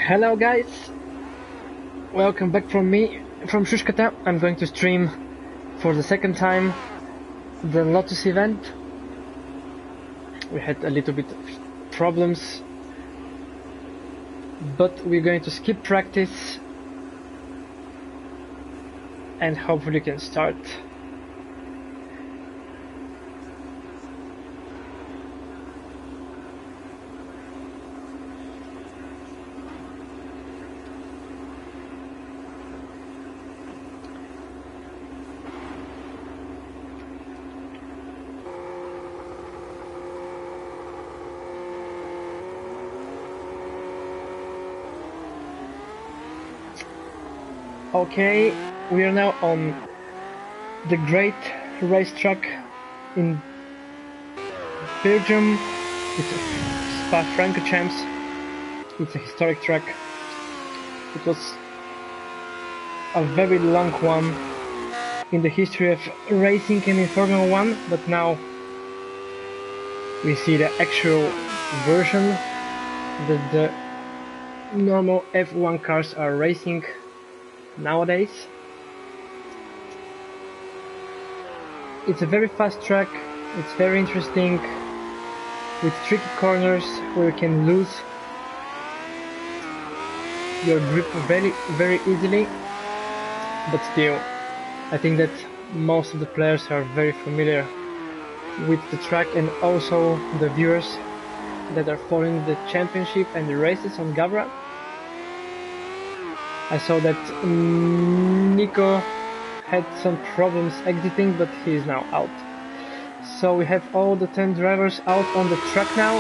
Hello guys, welcome back from me, from Shushkata. I'm going to stream for the second time the Lotus event. We had a little bit of problems, but we're going to skip practice and hopefully can start. Okay, we are now on the great racetrack in Belgium. It's Spa-Francorchamps. It's a historic track. It was a very long one in the history of racing and in Formula 1, but now we see the actual version that the normal F1 cars are racing nowadays. It's a very fast track, it's very interesting, with tricky corners where you can lose your grip very easily, but still I think that most of the players are very familiar with the track, and also the viewers that are following the championship and the races on Gavra. I saw that Nico had some problems exiting, but he is now out. So we have all the 10 drivers out on the track now.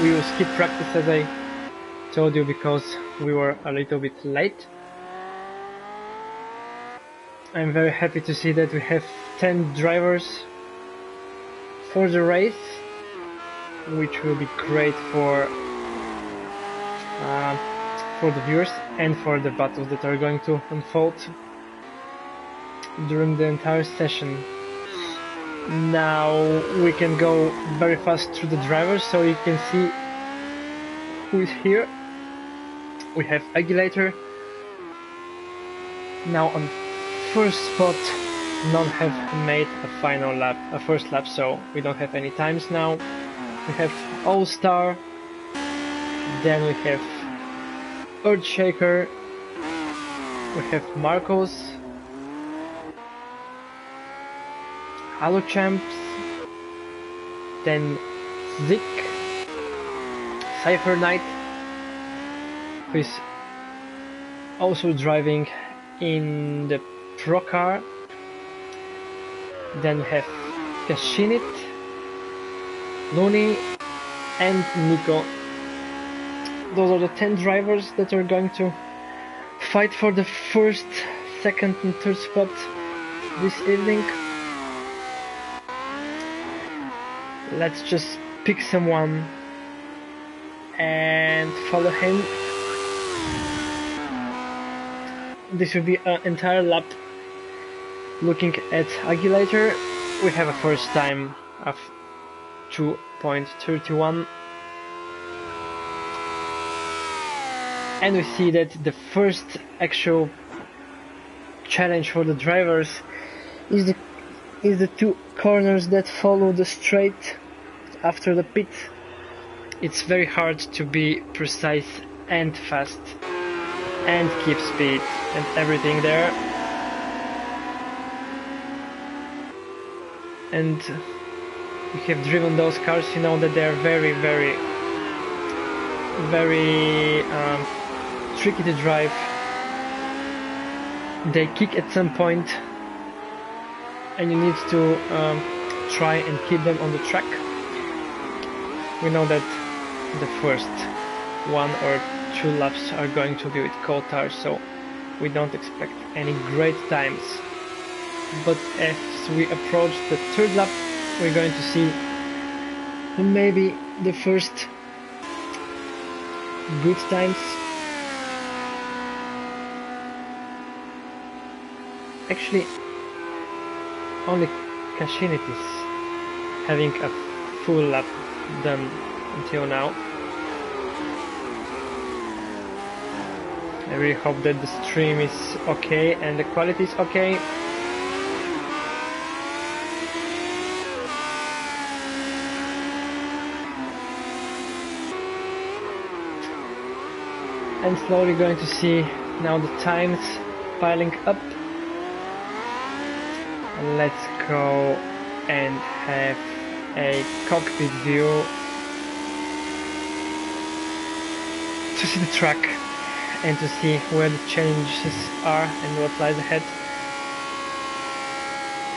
We will skip practice as I told you because we were a little bit late. I'm very happy to see that we have 10 drivers for the race, which will be great for the viewers and for the battles that are going to unfold during the entire session. Now we can go very fast through the drivers so you can see who is here. We have Aguilator now on first spot. None have made a first lap, so we don't have any times now. We have All-Star, then we have Earthshaker, we have Marcos, Halo Champs, then Zik, Cypher Knight, who is also driving in the Pro Car. Then we have Kashinit, Looney and Nico. Those are the 10 drivers that are going to fight for the first, second and third spot this evening. Let's just pick someone and follow him. This will be an entire lap looking at Aguilator. We have a first time of 2.31. And we see that the first actual challenge for the drivers is the two corners that follow the straight after the pit. It's very hard to be precise and fast and keep speed and everything there. And if you have driven those cars, you know that they are very tricky to drive. They kick at some point and you need to try and keep them on the track. We know that the first 1 or 2 laps are going to be with cold tires, so we don't expect any great times. But as we approach the third lap, we're going to see maybe the first good times. Actually, only Kashinit is having a full lap done until now. I really hope that the stream is okay and the quality is okay. And slowly going to see now the times piling up. Let's go and have a cockpit view to see the track and to see where the challenges are and what lies ahead.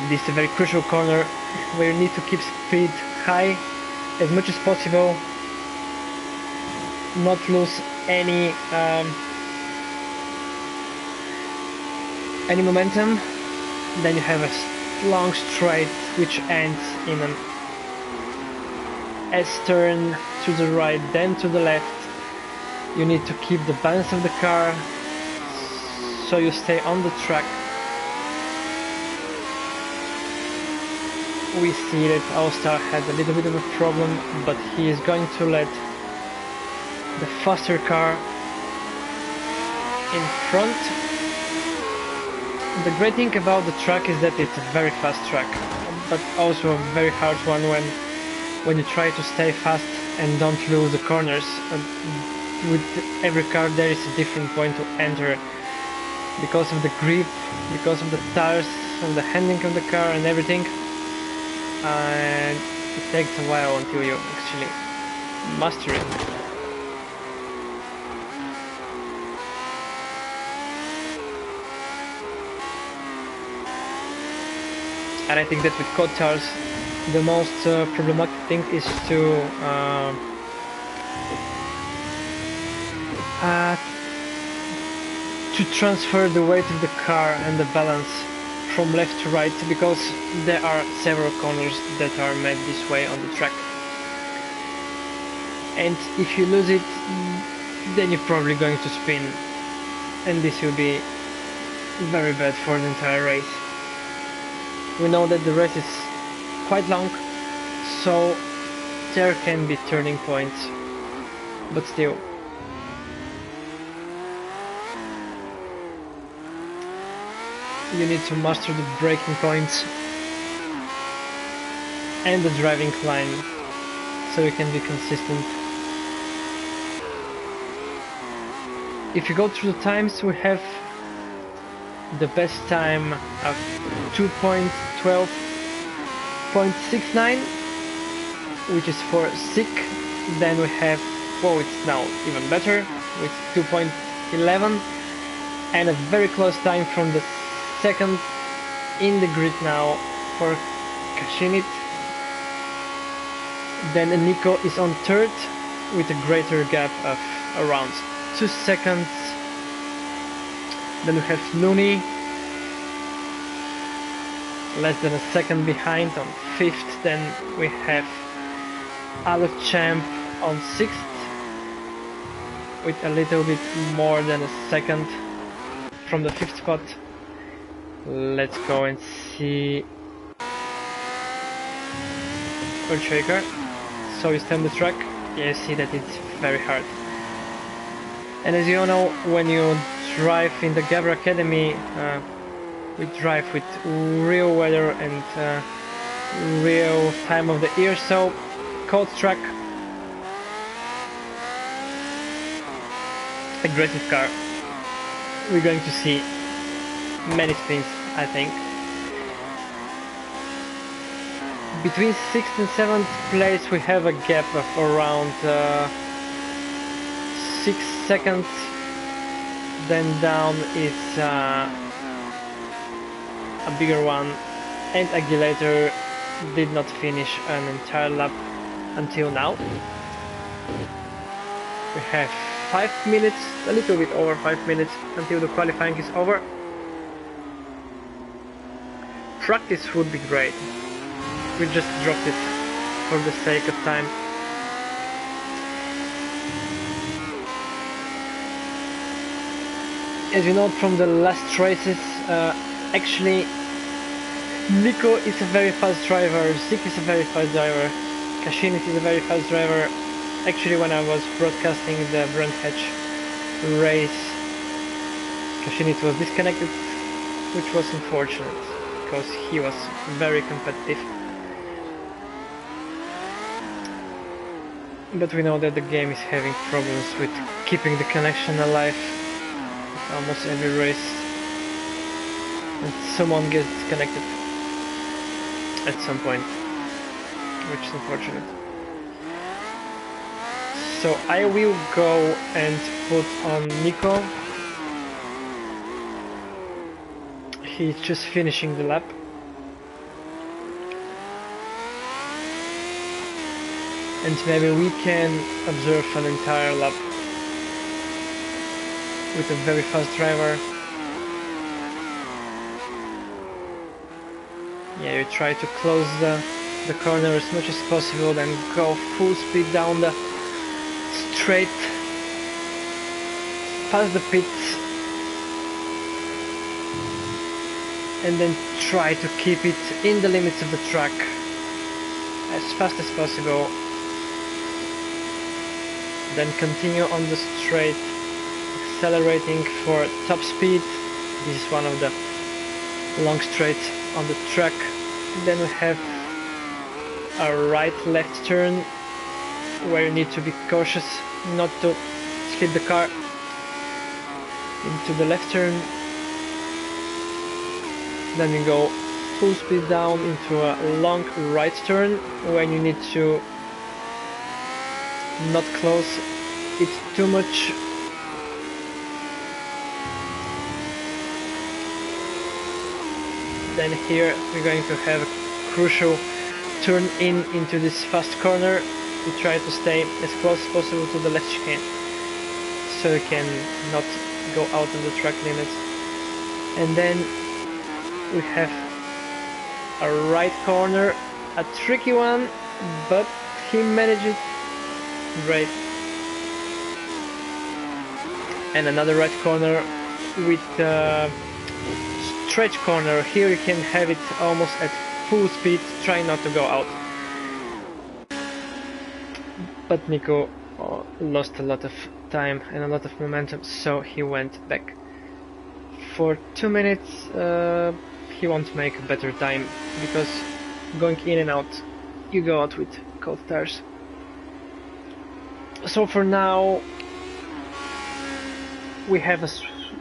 This is a very crucial corner where you need to keep speed high as much as possible, not lose any momentum. Then you have a long straight which ends in an S-turn to the right, then to the left. You need to keep the balance of the car so you stay on the track. We see that our star had a little bit of a problem, but he is going to let the faster car in front. The great thing about the track is that it's a very fast track, but also a very hard one when you try to stay fast and don't lose the corners. With every car there is a different point to enter because of the grip, because of the tires, and the handling of the car and everything, and it takes a while until you actually master it. And I think that with quad tires the most problematic thing is to transfer the weight of the car and the balance from left to right, because there are several corners that are made this way on the track, and if you lose it, then you're probably going to spin, and this will be very bad for the entire race. We know that the race is quite long, so there can be turning points, but still. You need to master the braking points and the driving line so you can be consistent. If you go through the times, we have the best time of 2.12.69, which is for SICK. Then we have, well, it's now even better with 2.11, and a very close time from the second in the grid now for Kashinit. Then Nico is on third with a greater gap of around 2 seconds. Then we have Looney, less than a second behind on fifth. Then we have Champ on sixth with a little bit more than a second from the fifth spot. Let's go and see Earthshaker. So you stand the track, you see that it's very hard. And as you know, when you drive in the Gavra Academy, we drive with real weather and real time of the year, so cold track, aggressive car. We're going to see many spins, I think. Between 6th and 7th place we have a gap of around 6 seconds. Then down is a bigger one, and Aguilator did not finish an entire lap until now. We have 5 minutes, a little bit over 5 minutes until the qualifying is over. Practice would be great. We just dropped it for the sake of time. As you know from the last races, actually Nico is a very fast driver, Zik is a very fast driver, Kashinit is a very fast driver. Actually, when I was broadcasting the Brent Hatch race Kashinit was disconnected, which was unfortunate because he was very competitive. But we know that the game is having problems with keeping the connection alive almost every race, and someone gets disconnected at some point, which is unfortunate. So I will go and put on Nico. He's just finishing the lap. And maybe we can observe an entire lap with a very fast driver. Yeah, you try to close the corner as much as possible, then go full speed down the straight past the pits, and then try to keep it in the limits of the track as fast as possible. Then continue on the straight, accelerating for top speed. This is one of the long straights on the track. Then we have a right-left turn where you need to be cautious not to hit the car into the left turn. Then you go full speed down into a long right turn when you need to not close it too much. Then here we're going to have a crucial turn into this fast corner. We try to stay as close as possible to the left chicane so you can not go out of the track limits. And then we have a right corner, a tricky one, but he managed it. Great. And another right corner with stretch corner. Here you can have it almost at full speed, try not to go out. But Nico lost a lot of time and a lot of momentum, so he went back. For 2 minutes he won't make a better time, because going in and out, you go out with cold tires. So for now we have a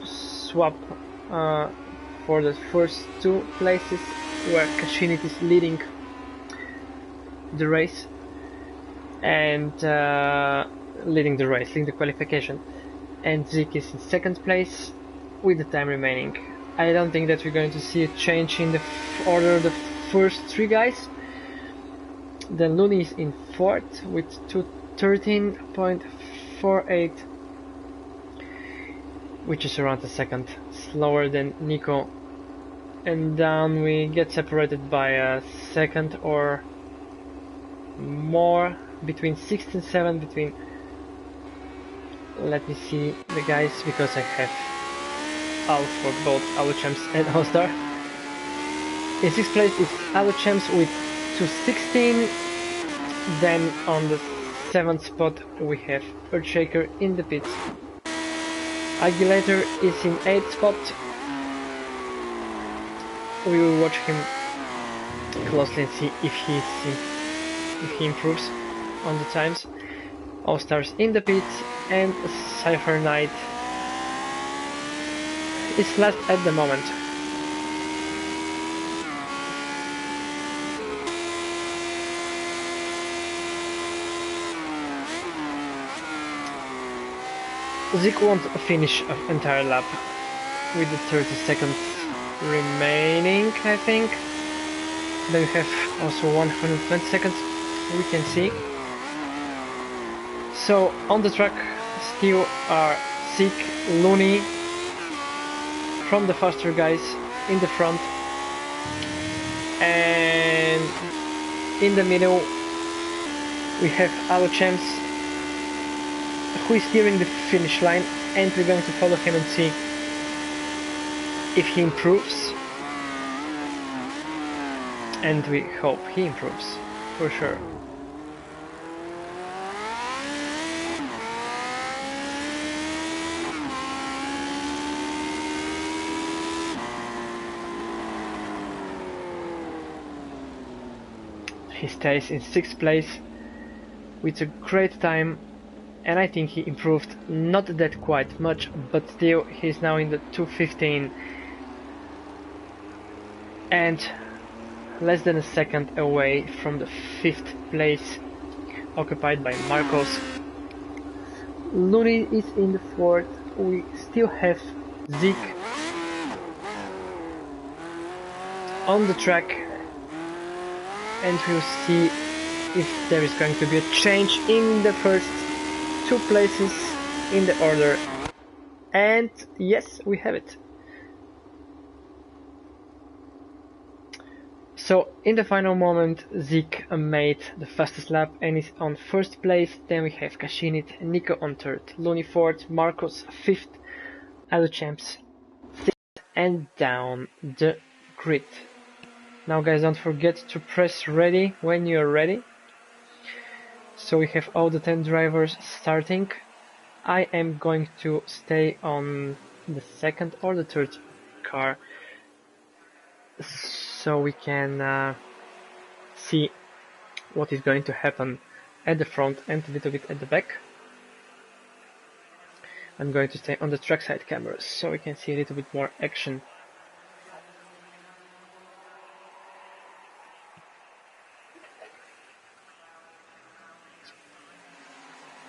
swap for the first two places, where Kashinit is leading the race and leading the qualification, and Zik is in second place with the time remaining. I don't think that we're going to see a change in the order of the first three guys. Then Looney is in fourth with 2:13.48, which is around a second slower than Nico. And down we get separated by a second or more, between 6 and 7, between, let me see the guys, because I have out for both Champs and All-Star. In 6th place is Champs with 2:16. Then on the 7th spot we have Earthshaker in the pits. Aguilator is in 8th spot. We will watch him closely and see if he improves on the times. All Stars in the pits, and Cypher Knight is last at the moment. Zik won't finish an entire lap with the 30 seconds remaining, I think. Then we have also 120 seconds, we can see. So on the track still are Zik, Looney from the faster guys in the front, and in the middle we have Champs, who is nearing the finish line, and we're going to follow him and see if he improves, and we hope he improves for sure. he stays in 6th place with a great time, and I think he improved not that quite much, but still he's now in the 2:15 and less than a second away from the 5th place occupied by Marcos. Looney is in the 4th. We still have Zeke on the track, and we'll see if there is going to be a change in the first 2 places in the order. And yes, we have it. So in the final moment, Zeke made the fastest lap and is on 1st place. Then we have Kashinit, Nico on 3rd, Looney 4th, Marcos 5th, Champs 6th, and down the grid. Now guys, don't forget to press ready when you're ready. So we have all the 10 drivers starting. I am going to stay on the 2nd or the 3rd car, so we can see what is going to happen at the front and a little bit at the back. I'm going to stay on the trackside cameras so we can see a little bit more action.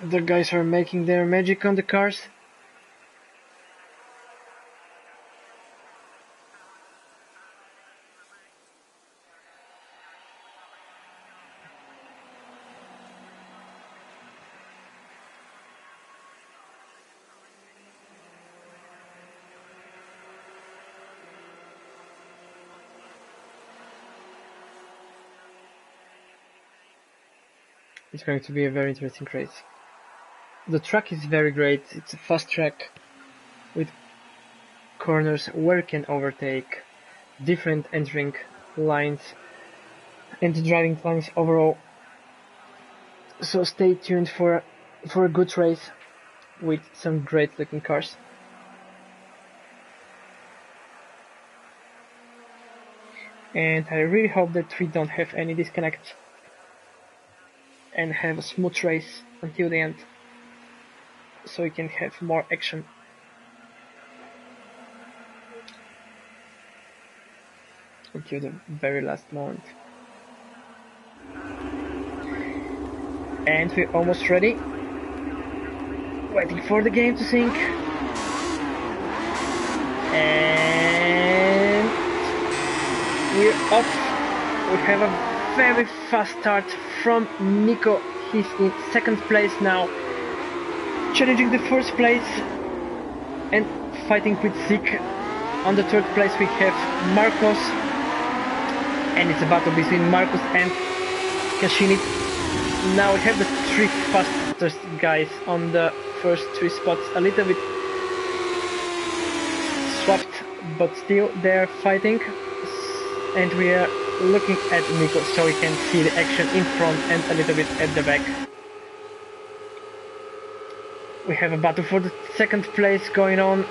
The guys are making their magic on the cars. It's going to be a very interesting race. The track is very great. It's a fast track with corners where you can overtake, different entering lines and the driving lines overall. So stay tuned for a good race with some great looking cars. And I really hope that we don't have any disconnects and have a smooth race until the end, so we can have more action. Until the very last moment. And we're almost ready. Waiting for the game to sync. And we're off. We have a very fast start from Nico. He's in 2nd place now, challenging the 1st place and fighting with Zeke. On the 3rd place we have Marcos, and it's a battle between Marcos and Kashinit. Now we have the 3 fastest guys on the first 3 spots, a little bit swapped, but still they're fighting, and we are looking at Nico so we can see the action in front and a little bit at the back. We have a battle for the 2nd place going on,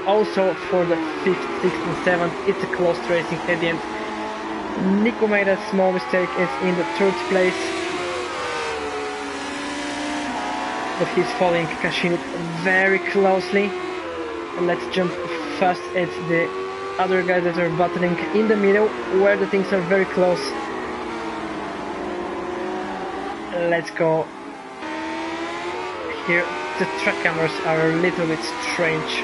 also for the 5th, 6th and 7th. It's a close racing at the end. Nico made a small mistake, is in the 3rd place, but he's following Kashinit very closely. Let's jump fast at the other guys that are battling in the middle, where the things are very close. Let's go. Here the track cameras are a little bit strange,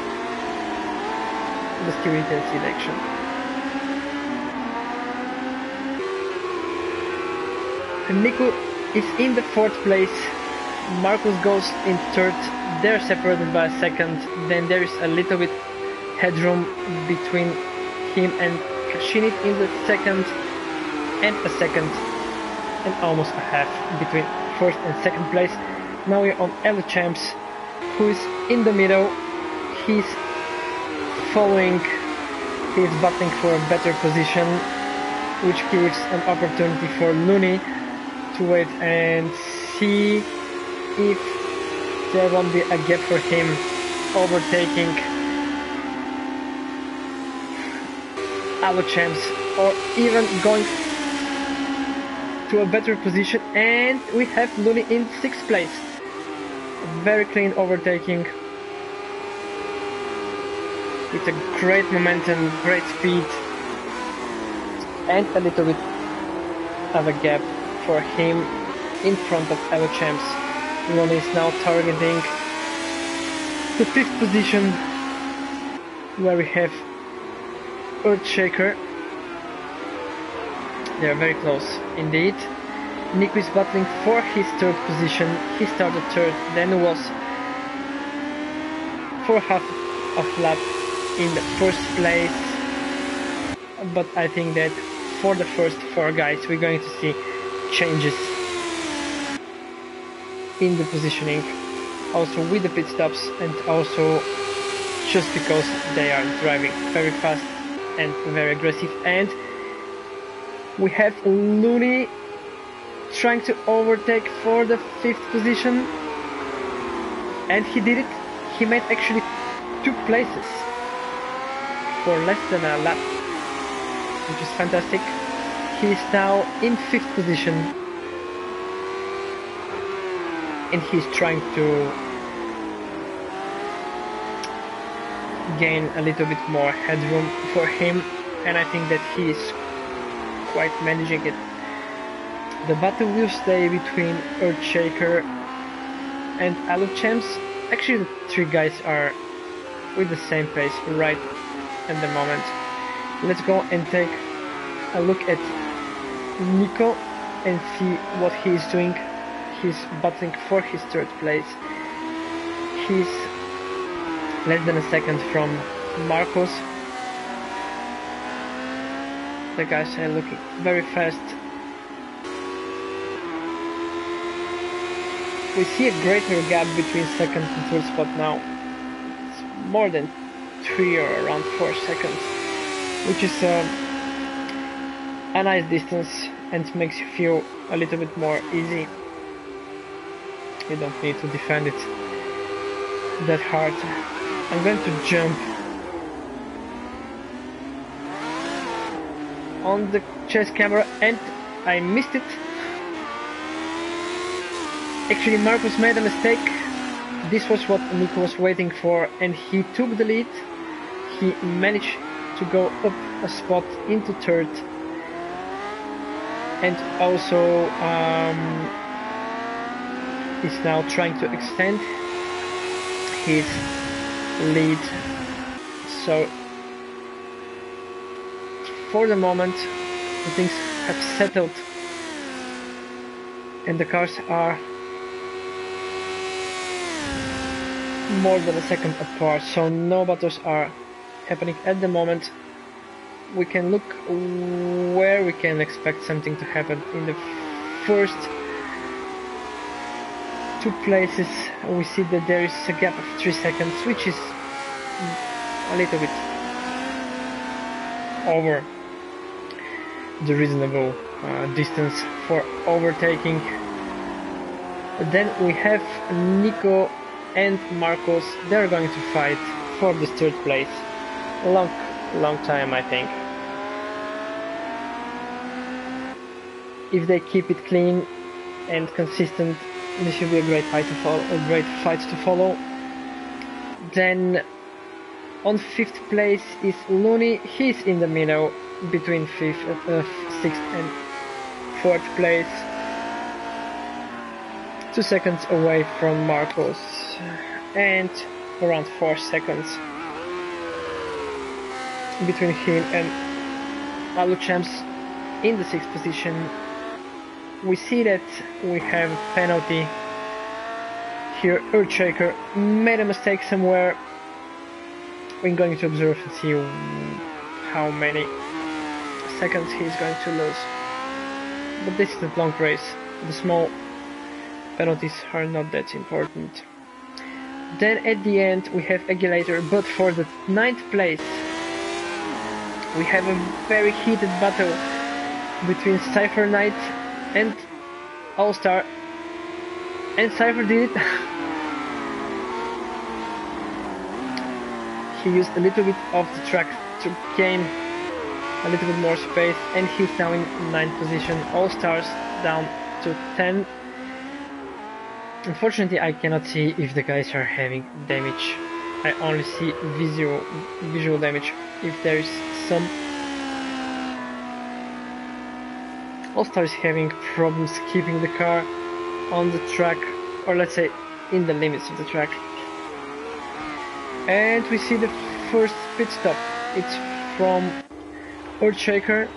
but still you can see the action. Nico is in the 4th place, Marcos goes in 3rd, they're separated by a second, then there is a little bit headroom between him and Kashinit in the 2nd, and a second, and almost a half between 1st and 2nd place. Now we're on Champs, who is in the middle. He's following, he's battling for a better position, which gives an opportunity for Looney to wait and see if there won't be a gap for him overtaking Champs, or even going to a better position, and we have Looney in 6th place. Very clean overtaking with a great momentum, great speed, and a little bit of a gap for him in front of Champs. Looney is now targeting the 5th position, where we have Earthshaker. They are very close indeed. Nico is battling for his 3rd position. He started 3rd, then was for half of lap in the 1st place. But I think that for the first 4 guys we're going to see changes in the positioning, also with the pit stops, and also just because they are driving very fast and very aggressive. And we have Looney trying to overtake for the 5th position, and he did it. He made actually 2 places for less than a lap, which is fantastic. He is now in 5th position, and he's trying to gain a little bit more headroom for him, and I think that he is quite managing it. The battle will stay between Earthshaker and Champs. Actually, the 3 guys are with the same pace right at the moment. Let's go and take a look at Nico and see what he is doing. He's battling for his 3rd place. He's less than a second from Marcos. The guys are looking very fast. We see a greater gap between 2nd and 3rd spot now. It's more than 3 or around 4 seconds, which is a nice distance and makes you feel a little bit more easy. You don't need to defend it that hard. I'm going to jump on the chest camera, and I missed it. Actually, Marcus made a mistake. This was what Nico was waiting for, and he took the lead. He managed to go up a spot into 3rd, and also is now trying to extend his lead. So for the moment things have settled and the cars are more than a second apart, so no battles are happening at the moment. We can look where we can expect something to happen. In the first 2 places we see that there is a gap of 3 seconds, which is a little bit over the reasonable distance for overtaking. Then we have Nico and Marcos. They're going to fight for this 3rd place. Long time, I think. If they keep it clean and consistent, this should be a great fight to follow. Then on 5th place is Looney. He's in the middle between 6th and 4th place, 2 seconds away from Marcos, and around 4 seconds between him and Champs in the 6th position. We see that we have a penalty here. Earthshaker made a mistake somewhere. We're going to observe and see how many seconds he's going to lose. But this is a long race. The small penalties are not that important. Then at the end we have Aguilator, but for the 9th place we have a very heated battle between Cypher Knight and All-Star, and Cypher did it. He used a little bit of the track to gain a little bit more space, and he's now in 9th position. All stars down to 10. Unfortunately, I cannot see if the guys are having damage. I only see visual damage, if there is some. All stars having problems keeping the car on the track, or let's say in the limits of the track. And we see the first pit stop. It's from Earthshaker,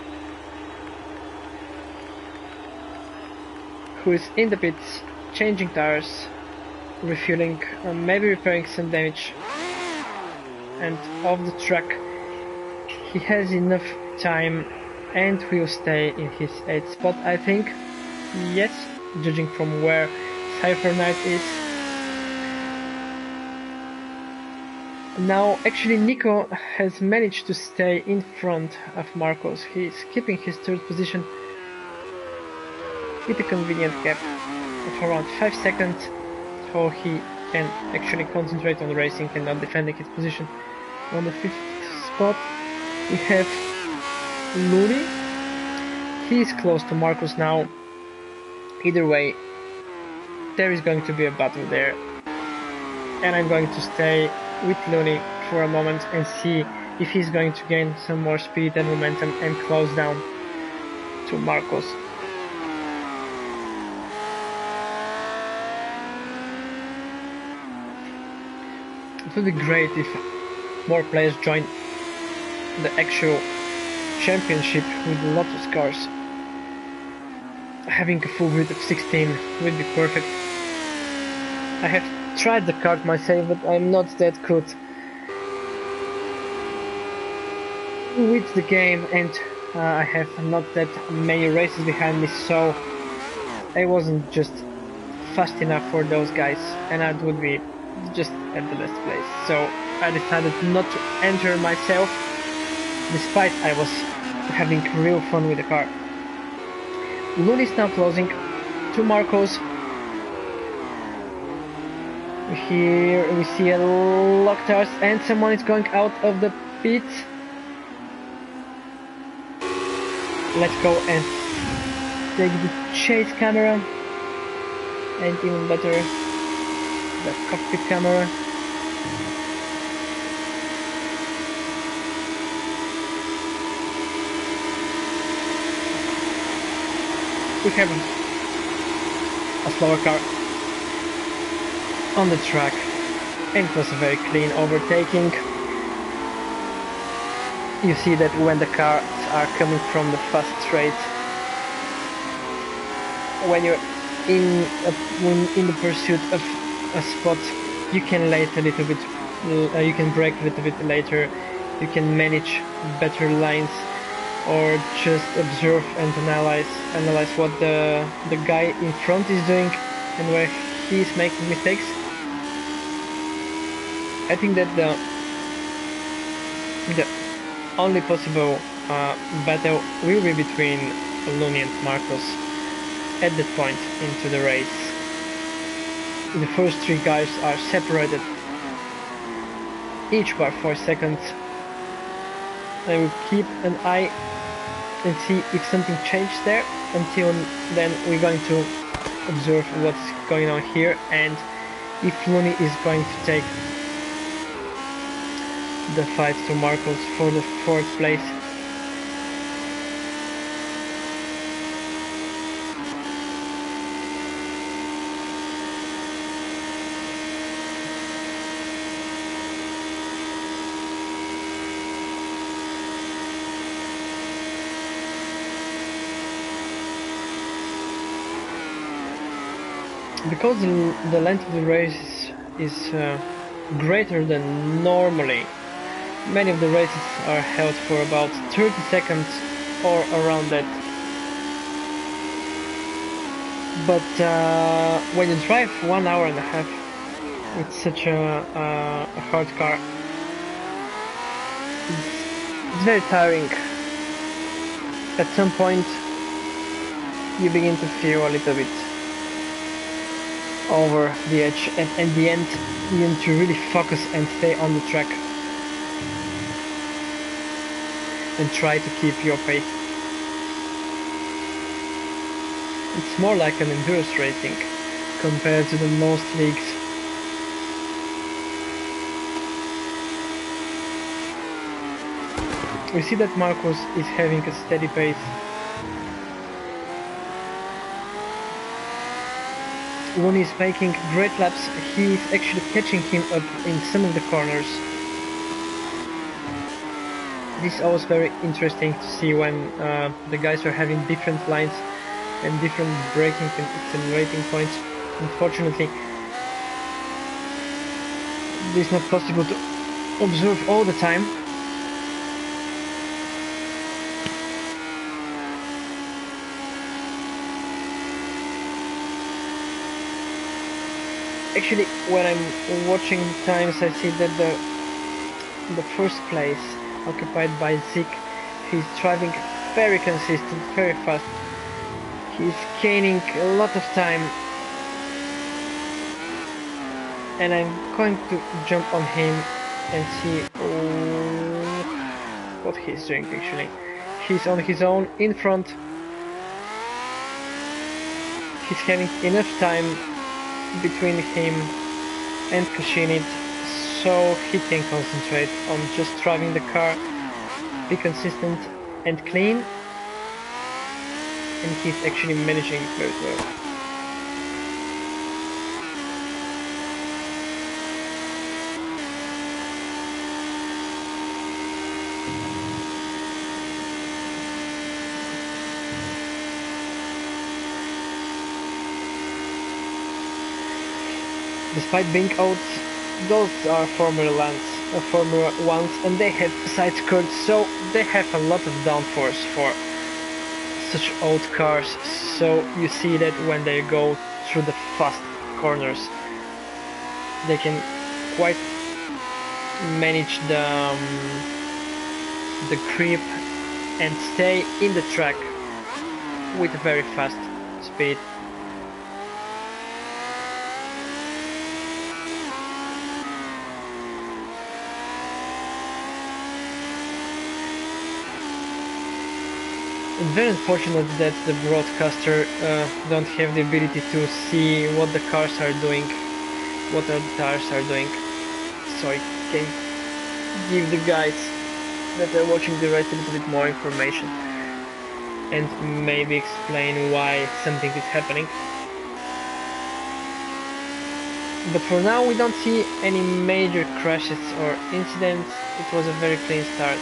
who is in the pits, changing tires, refueling, maybe repairing some damage. And off the track, he has enough time and will stay in his 8th spot, I think. Yes, judging from where Cypher Knight is. Now, actually, Nico has managed to stay in front of Marcos. He's keeping his 3rd position with a convenient gap of around 5 seconds, so he can actually concentrate on racing and not defending his position. On the 5th spot, we have Looney. He is close to Marcos now. Either way, there is going to be a battle there, and I'm going to stay with Looney for a moment and see if he's going to gain some more speed and momentum and close down to Marcos. It would be great if more players join the actual championship with the Lotus cars. Having a full grid of 16 would be perfect. I have tried the kart myself, but I'm not that good with the game, and I have not that many races behind me, so I wasn't just fast enough for those guys, and I would be just at the last place. So I decided not to enter myself, despite I was having real fun with the car. Looney is now closing to Marcos. Here we see a lock tires and someone is going out of the pit. Let's go and take the chase camera, and even better, the cockpit camera. We have a slower car on the track, and it was a very clean overtaking. You see that when the cars are coming from the fast straight, when you're in the pursuit of a spot, you can late a little bit, you can brake a little bit later, you can manage better lines, or just observe and analyze what the guy in front is doing and where he is making mistakes. I think that the only possible battle will be between Looney and Marcos at that point into the race. The first three guys are separated each by 4 seconds. I will keep an eye and see if something changed there. Until then, we're going to observe what's going on here and if Looney is going to take the fight to Marcos for the 4th place. Because the length of the race is greater than normally, many of the races are held for about 30 seconds or around that. But when you drive 1 hour and a half with such a hard car, it's very tiring. At some point you begin to feel a little bit over the edge, and at the end you need to really focus and stay on the track. and try to keep your pace. It's more like an endurance racing compared to the most leagues. We see that Marcus is having a steady pace. When he's making great laps, he's actually catching him up in some of the corners. This is always very interesting to see when the guys are having different lines and different braking and accelerating points. Unfortunately, this is not possible to observe all the time. Actually, when I'm watching times, I see that the first place occupied by Zik, he's driving very consistent, very fast. He's gaining a lot of time, and I'm going to jump on him and see what he's doing. Actually, he's on his own in front. He's having enough time between him and Kashinit, so he can concentrate on just driving the car, be consistent and clean, and he's actually managing it very well. Despite being out, those are Formula 1s, and they have side skirts, so they have a lot of downforce for such old cars. So you see that when they go through the fast corners, they can quite manage the creep and stay in the track with very fast speed. It's very unfortunate that the broadcaster don't have the ability to see what the cars are doing, what the tires are doing, so I can give the guys that are watching the race a little bit more information and maybe explain why something is happening. But for now we don't see any major crashes or incidents. It was a very clean start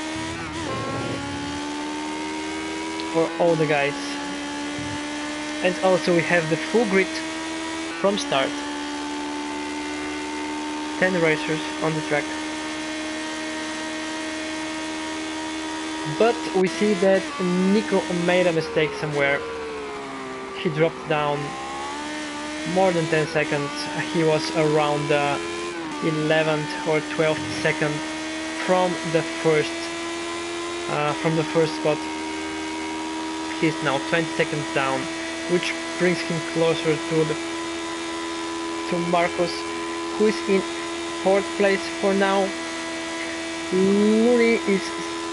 for all the guys. And also we have the full grid from start. 10 racers on the track. But we see that Nico made a mistake somewhere. He dropped down more than 10 seconds. He was around the 11th or 12th second from the first spot. He's now 20 seconds down, which brings him closer to Marcus, who is in 4th place for now. Looney is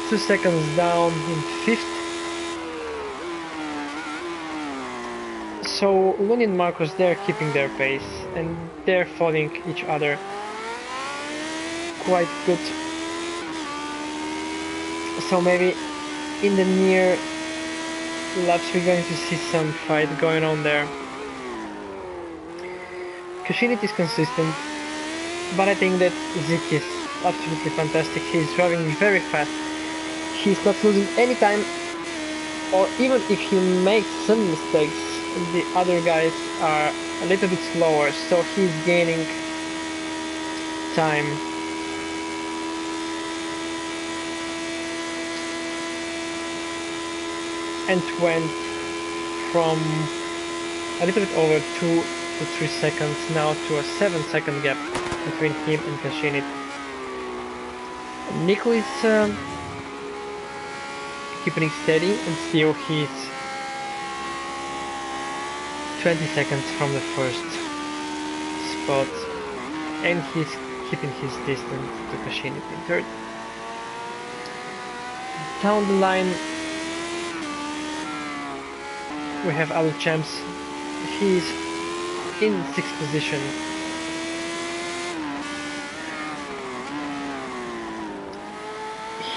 2 seconds down in 5th. So Looney and Marcus, they're keeping their pace and they're following each other quite good. So maybe in the near laps we're going to see some fight going on there. Kashinit is consistent, but I think that Zik is absolutely fantastic. He's driving very fast. He's not losing any time, or even if he makes some mistakes, the other guys are a little bit slower, so he's gaining time. And went from a little bit over 2 to 3 seconds now to a 7-second gap between him and Kashinit. Nico is keeping it steady, and still he's 20 seconds from the first spot, and he's keeping his distance to Kashinit in 3rd. down the line we have other champs. He's in 6th position.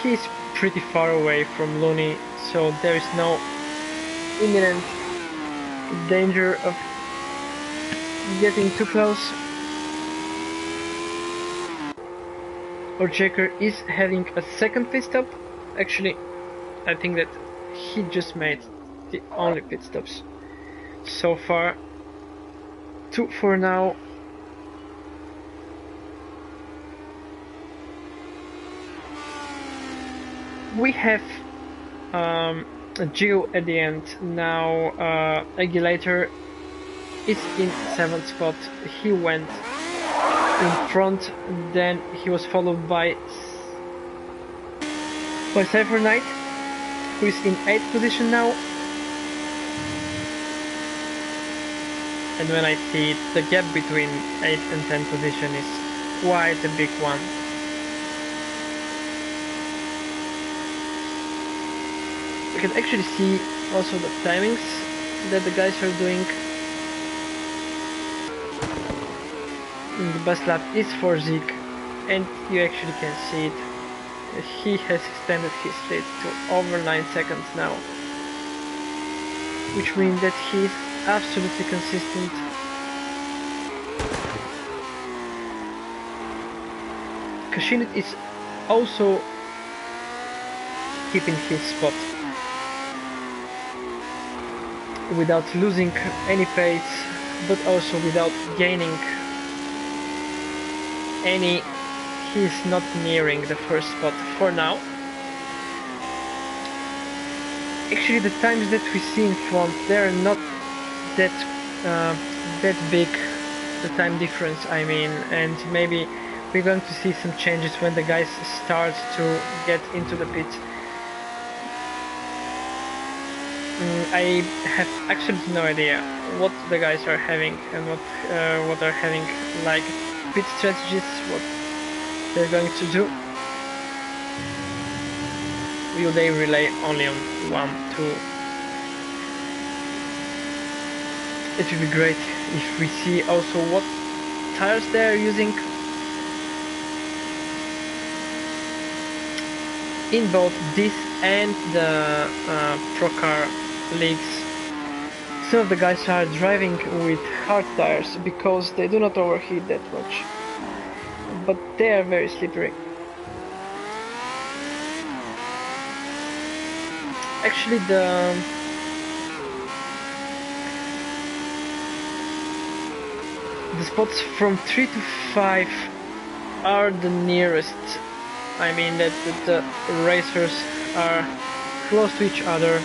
He's pretty far away from Looney, so there is no imminent danger of getting too close. Orjaker is having a second pit stop. Actually, I think that he just made the only pit stops so far. 2 for now. We have Gio at the end. Now Aguilator is in 7th spot. He went in front, then he was followed by Cypher Knight, who is in 8th position now. And when I see it, the gap between 8th and 10th position is quite a big one. You can actually see also the timings that the guys are doing. The best lap is for Zeke, and you actually can see it. He has extended his lead to over 9 seconds now, which means that he is absolutely consistent. Kashinit is also keeping his spot without losing any pace, but also without gaining any. He's not nearing the first spot for now. Actually, the times that we see in front, they're not that big, the time difference I mean, and maybe we're going to see some changes when the guys start to get into the pit. I have absolutely no idea what the guys are having and what they're having like pit strategies, what they're going to do. Will they rely only on 1, 2? It would be great if we see also what tires they're using in both this and the Pro Car leagues. Some of the guys are driving with hard tires because they do not overheat that much, but they are very slippery. Actually, the spots from 3 to 5 are the nearest. I mean that the racers are close to each other,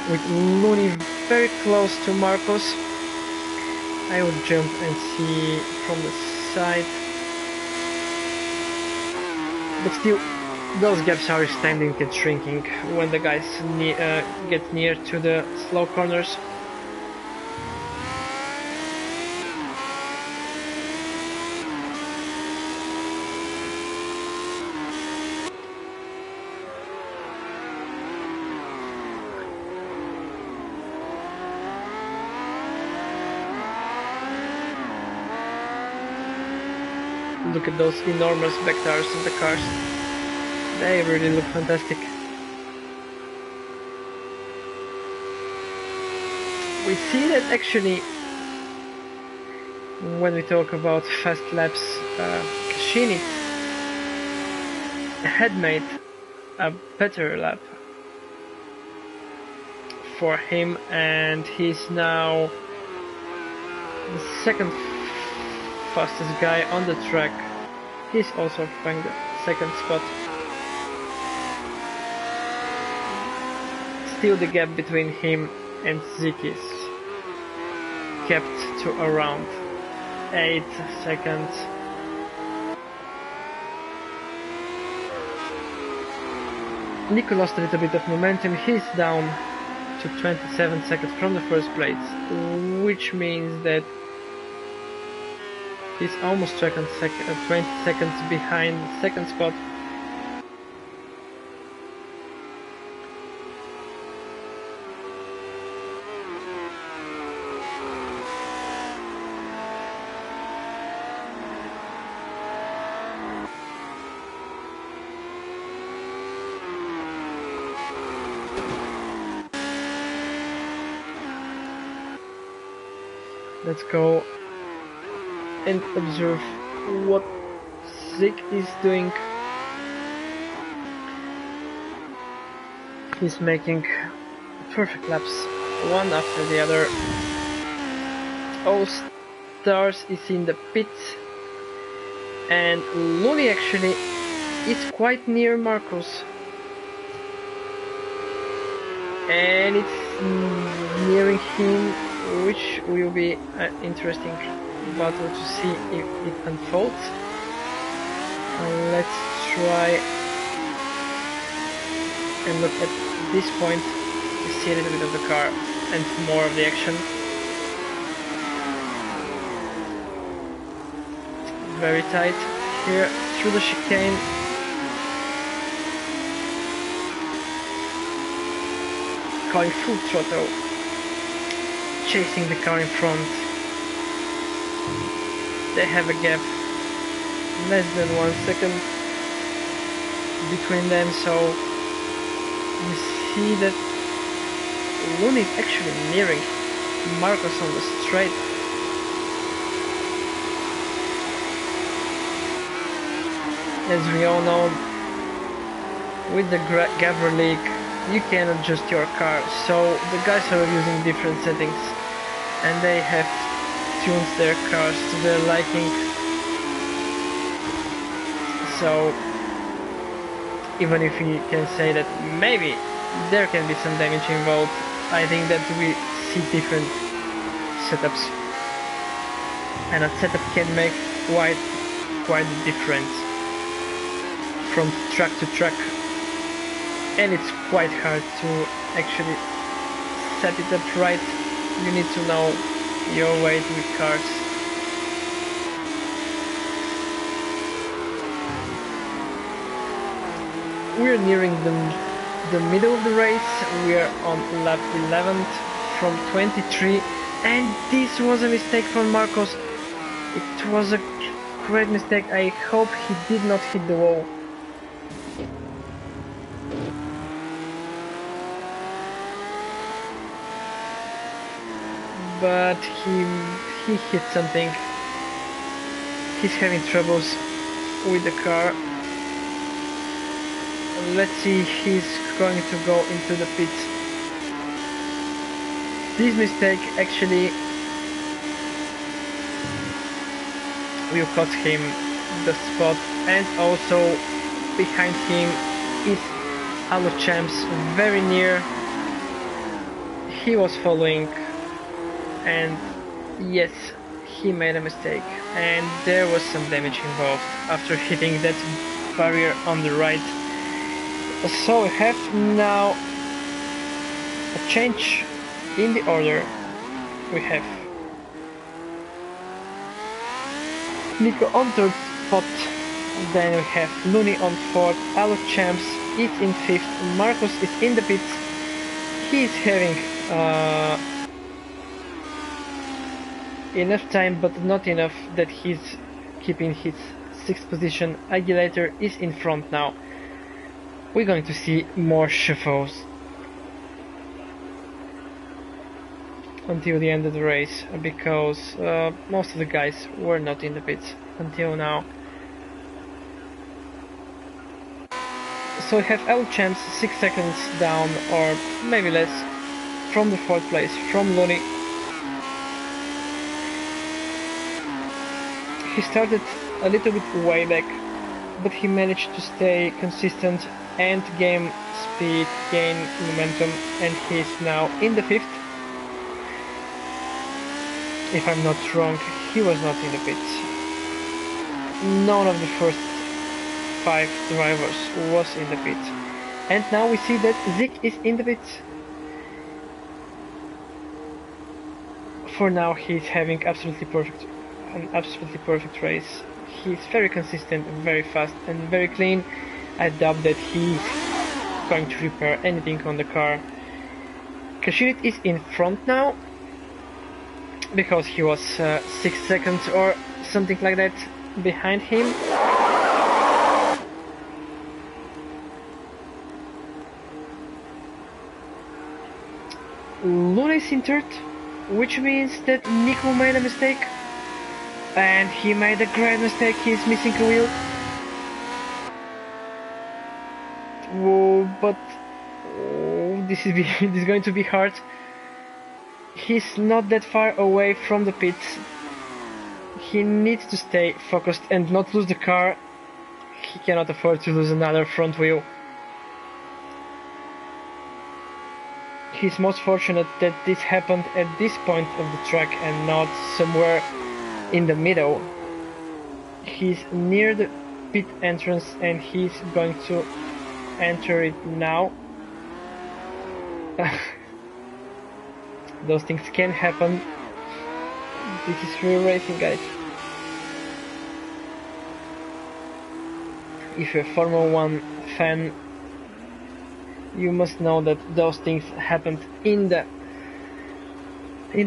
with Looney very close to Marcos. I would jump and see from the side, but still those gaps are extending and shrinking when the guys get near to the slow corners. Look at those enormous back tires of the cars. They really look fantastic. We see that actually when we talk about fast laps, Kashini had made a better lap for him, and he's now the second fastest guy on the track. He's also occupying the second spot. Still the gap between him and Zeke is kept to around 8 seconds. Nico lost a little bit of momentum. He's down to 27 seconds from the first place, which means that he's almost 20 seconds behind the second spot. Let's go and observe what Zig is doing. He's making perfect laps, one after the other. All Stars is in the pits, and Looney actually is quite near Marcos, and it's nearing him, which will be an interesting battle to see if it unfolds. Let's try and look at this point to see a little bit of the car and more of the action. Very tight here through the chicane. Going full throttle, chasing the car in front. They have a gap less than 1 second between them, so you see that Looney is actually nearing Marcos on the straight. As we all know, with the Gavra League, you can adjust your car, so the guys are using different settings and they have tuned their cars to their liking. So even if we can say that maybe there can be some damage involved, I think that we see different setups, and a setup can make quite a difference from track to track, and it's quite hard to actually set it up right. You need to know your weight with cars. We're nearing the middle of the race. We are on lap 11th from 23, and this was a mistake from Marcos. It was a great mistake. I hope he did not hit the wall. But he hit something. He's having troubles with the car. Let's see, he's going to go into the pits. This mistake actually will cost him the spot, and also behind him is Spa-Francorchamps, very near. He was following, and yes, he made a mistake, and there was some damage involved after hitting that barrier on the right. So we have now a change in the order. We have Nico on third spot, then we have Looney on fourth, Spa-Francorchamps is in fifth, Marcos is in the pits. He is having enough time, but not enough that he's keeping his sixth position. Aguilator is in front now. We're going to see more shuffles until the end of the race, because most of the guys were not in the pits until now. So we have Spa-Francorchamps 6 seconds down, or maybe less, from the fourth place, from Looney. He started a little bit way back, but he managed to stay consistent and gain speed, gain momentum, and he's now in the fifth. If I'm not wrong, he was not in the pits. None of the first 5 drivers was in the pits. And now we see that Zig is in the pits. For now, he's having an absolutely perfect race. He's very consistent, very fast, and very clean. I doubt that he's going to repair anything on the car. Kashinit is in front now, because he was 6 seconds or something like that behind him. Lotus in third which means that Nico made a mistake, and he made a great mistake. He's missing a wheel. Whoa, but this is going to be hard. He's not that far away from the pits. He needs to stay focused and not lose the car. He cannot afford to lose another front wheel. He's most fortunate that this happened at this point of the track and not somewhere in the middle. He's near the pit entrance and he's going to enter it now. Those things can happen. This is real racing, guys. If you're a Formula 1 fan, you must know that those things happened in the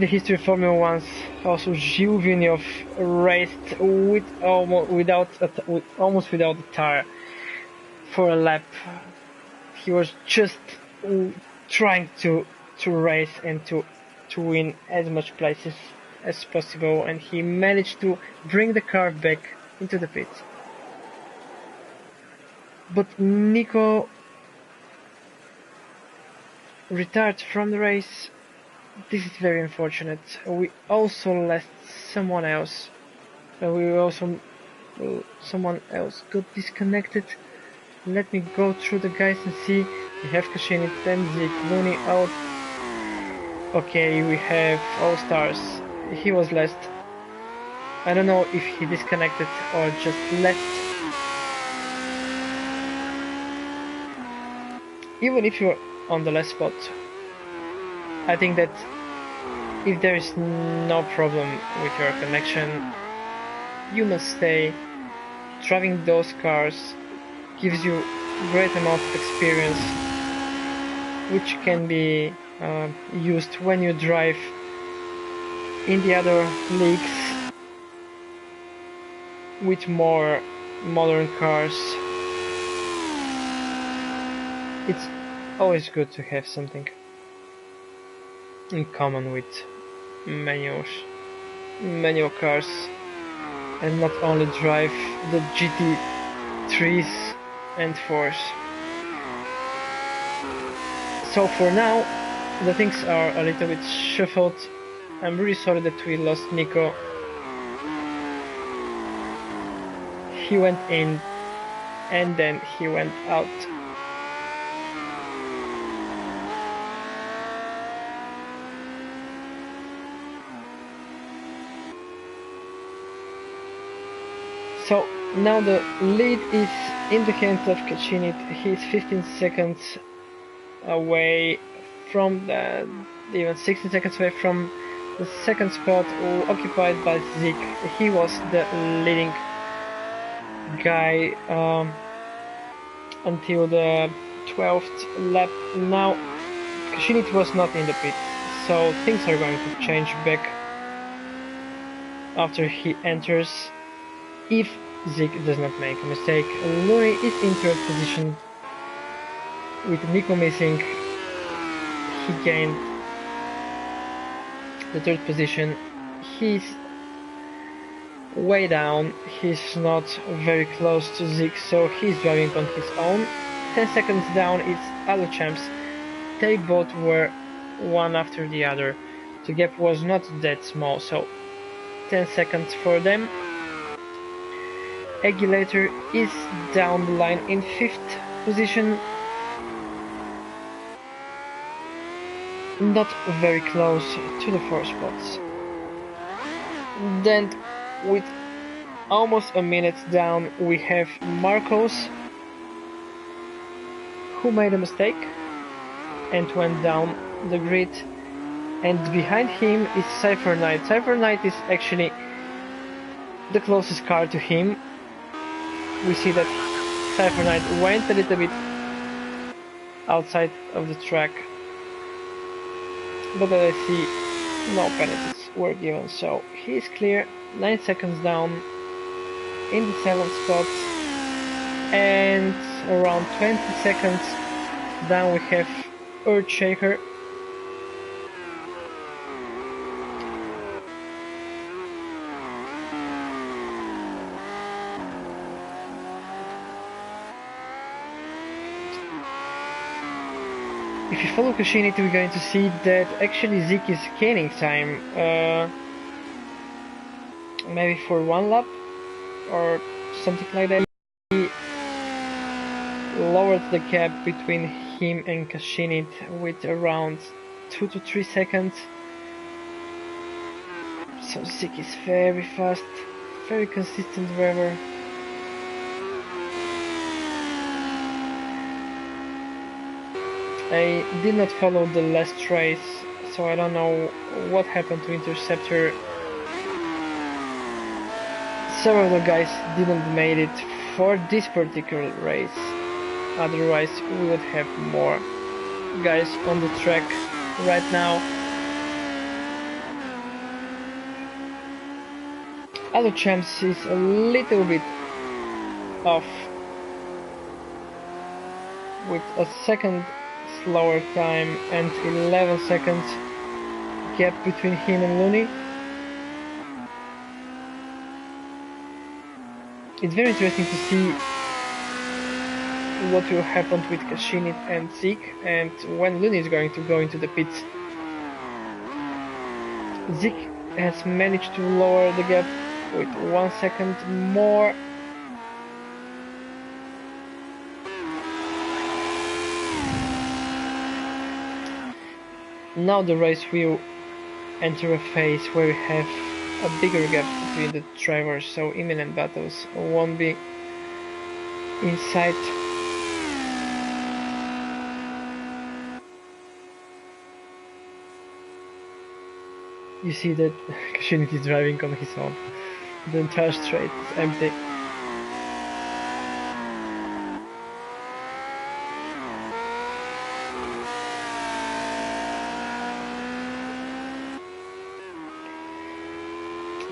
history of Formula 1. Also, Gilles Villeneuve raced with almost without a tire for a lap. He was just trying to race and to win as much places as possible, and he managed to bring the car back into the pits. But Nico retired from the race. This is very unfortunate. We also lost someone else. Someone else got disconnected. Let me go through the guys and see. We have Kashini, Temzik, Looney out. Okay, we have All Stars. He was last. I don't know if he disconnected or just left. Even if you're on the last spot, I think that if there is no problem with your connection, you must stay. Driving those cars gives you great amount of experience, which can be used when you drive in the other leagues with more modern cars. It's always good to have something in common with manual cars and not only drive the GT3s and 4s. So for now the things are a little bit shuffled. I'm really sorry that we lost Nico. He went in and then he went out. So now the lead is in the hands of Kachinit. He's 15 seconds away from even 16 seconds away from the second spot occupied by Zik. He was the leading guy until the 12th lap. Now Kachinit was not in the pit, so things are going to change back after he enters. If Zik does not make a mistake, Looney is in third position. With Nico missing, he gained the third position. He's way down, he's not very close to Zik, so he's driving on his own. 10 seconds down is other champs. They both were one after the other. The gap was not that small, so 10 seconds for them. Aguilator is down the line in 5th position. Not very close to the 4 spots. Then, with almost a minute down, we have Marcos, who made a mistake and went down the grid. And behind him is Cypher Knight. Cypher Knight is actually the closest car to him. We see that Cypher Knight went a little bit outside of the track, but as I see, no penalties were given, so he is clear. 9 seconds down in the 7th spot, and around 20 seconds down we have Earthshaker. if you follow Kashinit, we're going to see that actually Zik is gaining time, maybe for 1 lap or something like that. He lowered the gap between him and Kashinit with around 2 to 3 seconds. So Zik is very fast, very consistent driver. I did not follow the last race, so I don't know what happened to Interceptor. Several of the guys didn't made it for this particular race, otherwise we would have more guys on the track right now. Champs is a little bit off with a second slower time and 11 seconds gap between him and Looney. It's very interesting to see what will happen with Kashinit and Zik, and when Looney is going to go into the pits. Zik has managed to lower the gap with 1 second more. Now the race will enter a phase where we have a bigger gap between the drivers, so imminent battles won't be in sight. You see that Kashinit is driving on his own. The entire straight is empty.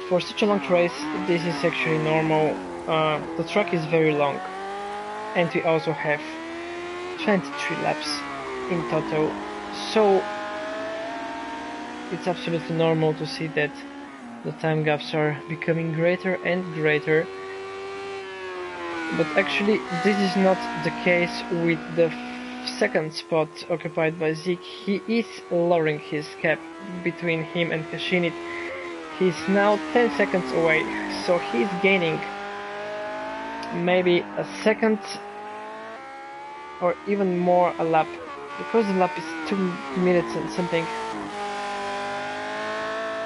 For such a long race, this is actually normal. The track is very long, and we also have 23 laps in total, so it's absolutely normal to see that the time gaps are becoming greater and greater. But actually this is not the case with the second spot occupied by Zik. He is lowering his gap between him and Kashinit. He's now 10 seconds away, so he's gaining maybe a second or even more a lap, because the lap is 2 minutes and something.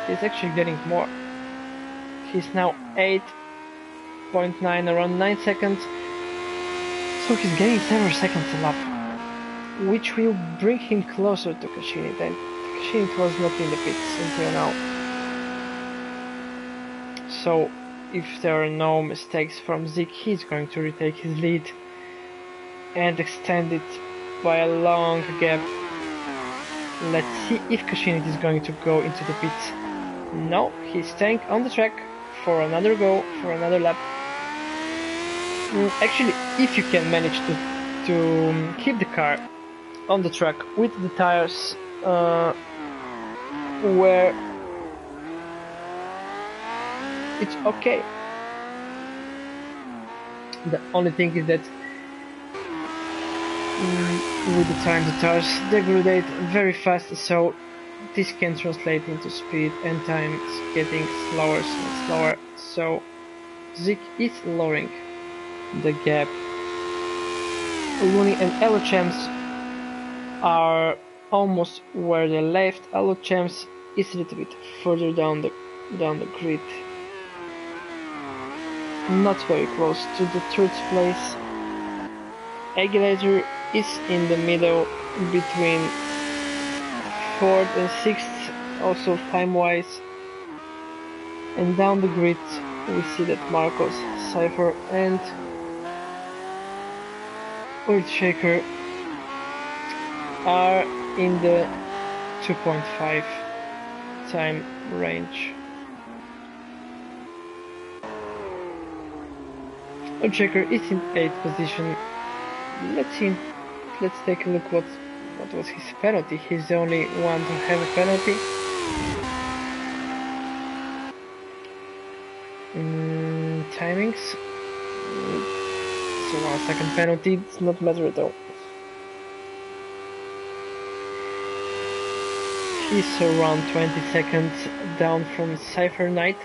He's actually getting more. He's now 8.9, around 9 seconds. So he's getting several seconds a lap, which will bring him closer to Kashinit, and Kashinit was not in the pits until now. So if there are no mistakes from Zik, he's going to retake his lead and extend it by a long gap. Let's see if Kashinit is going to go into the pits. No, he's staying on the track for another go, for another lap. Actually, if you can manage to keep the car on the track with the tires where it's okay. The only thing is that with the time the tires degrade very fast, so this can translate into speed and time is getting slower and slower. So Zik is lowering the gap. Looney and Champs are almost where they left. Champs is a little bit further down the grid, not very close to the third place. Aguilator is in the middle between 4th and 6th, also time-wise. And down the grid we see that Marcos, Cypher and Earthshaker are in the 2.5 time range. Earthshaker is in 8th position. Let's take a look what was his penalty. He's the only one to have a penalty. Timings. So 1 second penalty, it's not matter at all. He's around 20 seconds down from Cypher Knight.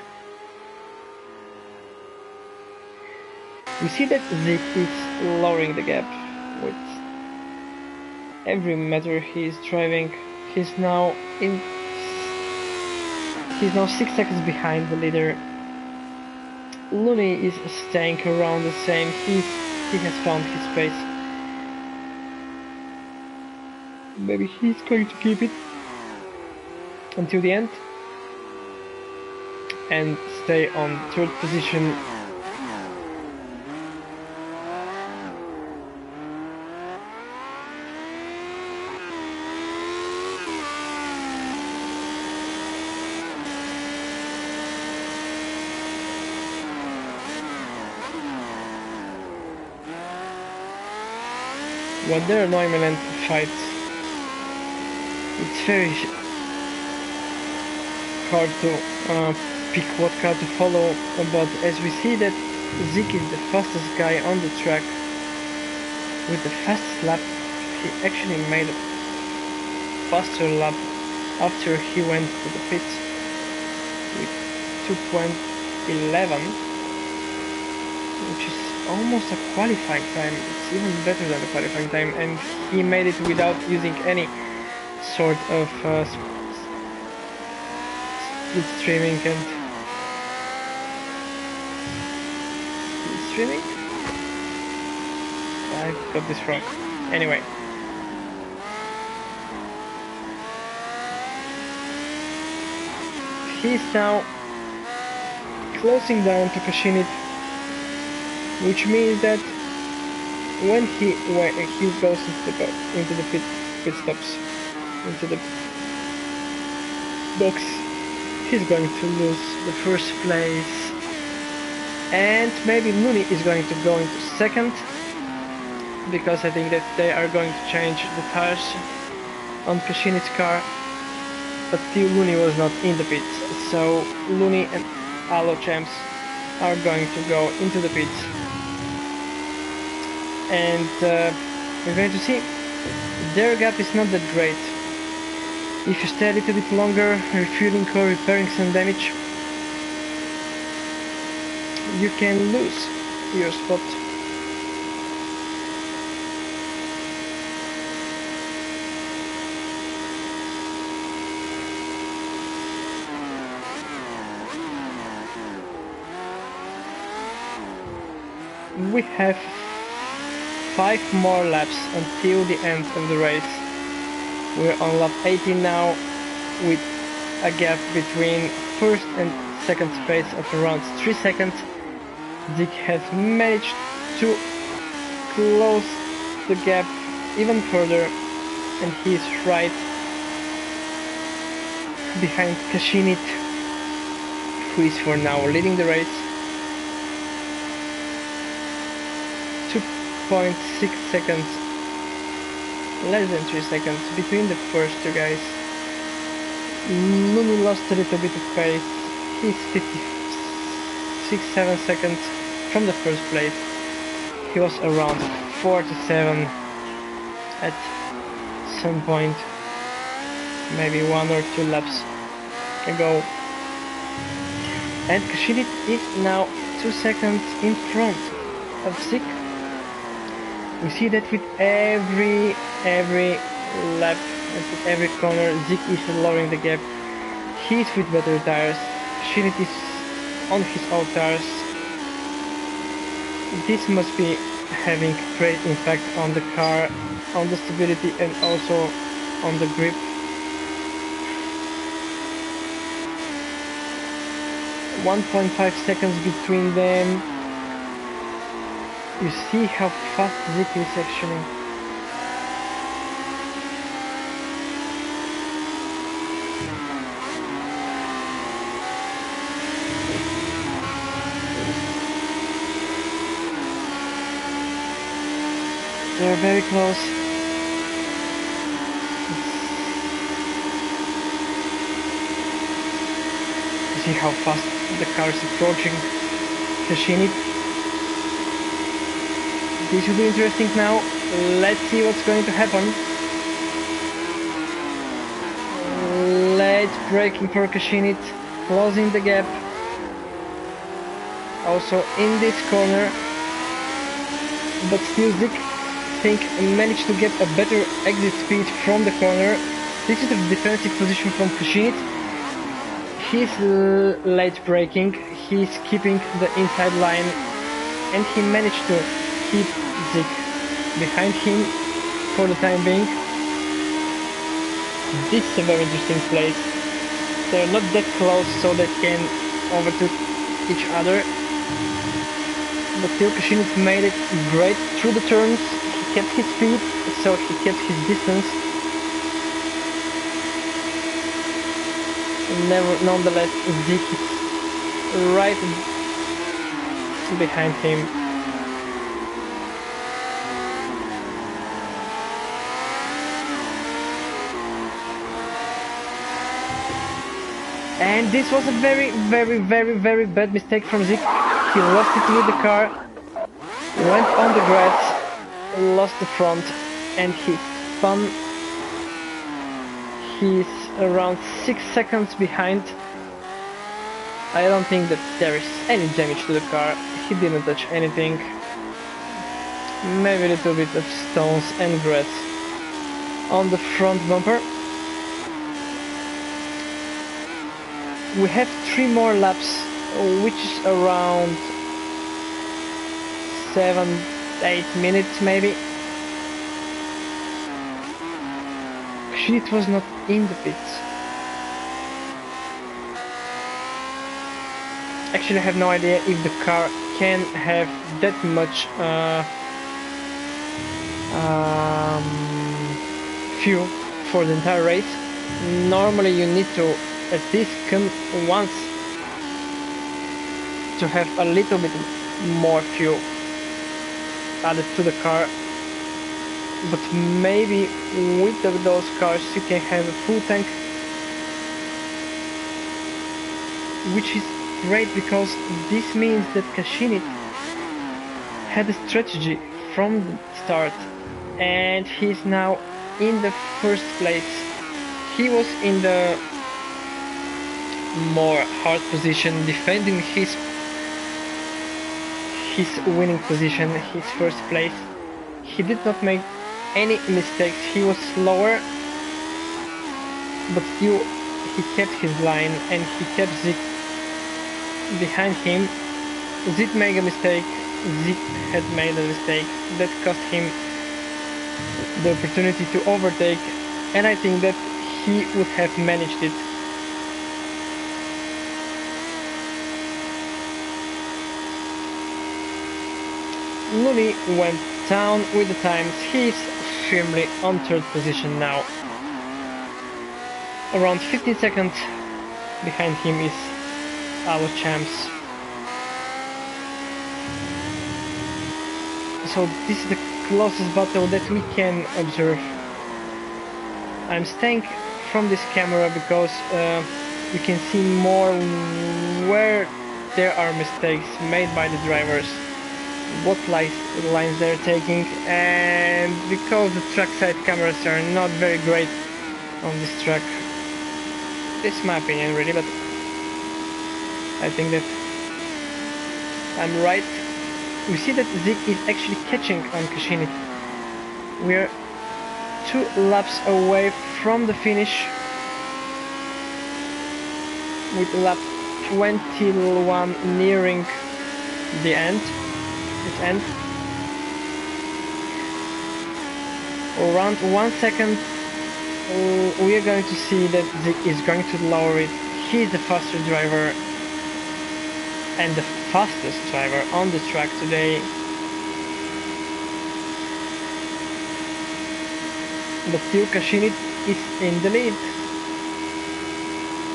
We see that Zik is lowering the gap with every meter he's driving. He's now 6 seconds behind the leader. Looney is staying around the same. He has found his pace. Maybe he's going to keep it until the end and stay on third position. When there are no imminent fights, it's very hard to pick what car to follow, but as we see that Zik is the fastest guy on the track with the fastest lap, he actually made a faster lap after he went to the pits with 2.11, which is almost a qualifying time. It's even better than a qualifying time, and he made it without using any sort of split streaming and streaming? I got this wrong. Anyway. He's now closing down to Kashinit, which means that when he goes into the pit stops, into the box, he's going to lose the first place, and maybe Looney is going to go into second, because I think that they are going to change the tires on Kashinit's car, but still Looney was not in the pits, so Looney and Champs are going to go into the pits. And we're going to see their gap is not that great. If you stay a little bit longer, refueling or repairing some damage, you can lose your spot. We have 5 more laps until the end of the race. We're on lap 18 now, with a gap between first and second space of around 3 seconds. Zik has managed to close the gap even further, and he's right behind Kashinit, who is for now leading the race. 2.6 seconds, less than 3 seconds between the first two guys. Looney lost a little bit of pace. He's 56-7 seconds from the first place. He was around 47 at some point, maybe 1 or 2 laps ago. And Kashinit is now 2 seconds in front of Zik. We see that with every lap and with every corner, Zik is lowering the gap. He's with better tires. Kashinit is on his old tires. This must be having great impact on the car, on the stability, and also on the grip. .5 seconds between them. You see how fast Zik is actually. They're very close. You see how fast the car is approaching Kashinit. This will be interesting now. Let's see what's going to happen. late braking for Kashinit, closing the gap. Also in this corner, but still Zik managed to get a better exit speed from the corner. This is the defensive position from Kashinit. He's late braking, he's keeping the inside line, and he managed to keep Zik behind him for the time being. This is a very interesting place. They're not that close, so they can overtake each other. But still Kashinit made it great through the turns. He kept his speed, so he kept his distance. Nonetheless, Zik is right behind him. And this was a very bad mistake from Zik. He lost it with the car, went on the grass, lost the front, and he spun. He's around 6 seconds behind. I don't think that there is any damage to the car. He didn't touch anything. Maybe a little bit of stones and grass on the front bumper. We have 3 more laps, which is around 7-8 minutes maybe. It was not in the pits. Actually, I have no idea if the car can have that much fuel for the entire race. Normally you need to at least come once to have a little bit more fuel added to the car. But maybe with those cars you can have a full tank, which is great because this means that Kashinit had a strategy from the start and he's now in the first place. He was in the more hard position, defending his winning position, his first place. He did not make any mistakes. He was slower, but still he kept his line and he kept Zik behind him. Zik made a mistake. Zik had made a mistake that cost him the opportunity to overtake, and I think that he would have managed it. Luli went down with the times. He's firmly on third position now. Around 15 seconds behind him is our champs. So this is the closest battle that we can observe. I'm staying from this camera because you can see more where there are mistakes made by the drivers, what lines they're taking, and because the trackside cameras are not very great on this track. This is my opinion really, but I think that I'm right. We see that Zik is actually catching on Kashinit. We're 2 laps away from the finish with lap 21 nearing the end. Around 1 second we are going to see that Zik is going to lower it. He's the faster driver and the fastest driver on the track today. But still Kashinit is in the lead,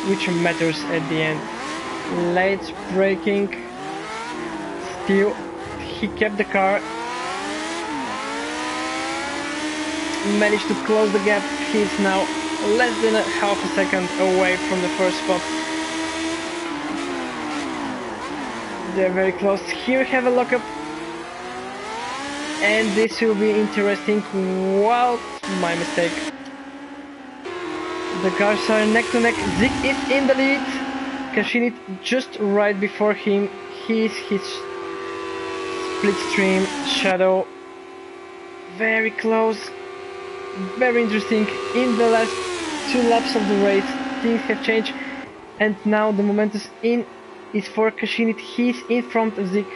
which matters at the end. Late braking, still he kept the car, managed to close the gap. He's now less than a half a second away from the first spot. They're very close. Here we have a lockup, and this will be interesting. Wow, my mistake. The cars are neck to neck. Zik is in the lead. Kashinit just right before him. He's his Splitstream Shadow. Very close. Very interesting. In the last 2 laps of the race, things have changed. And now the momentum is for Kashinit. He's in front of Zik.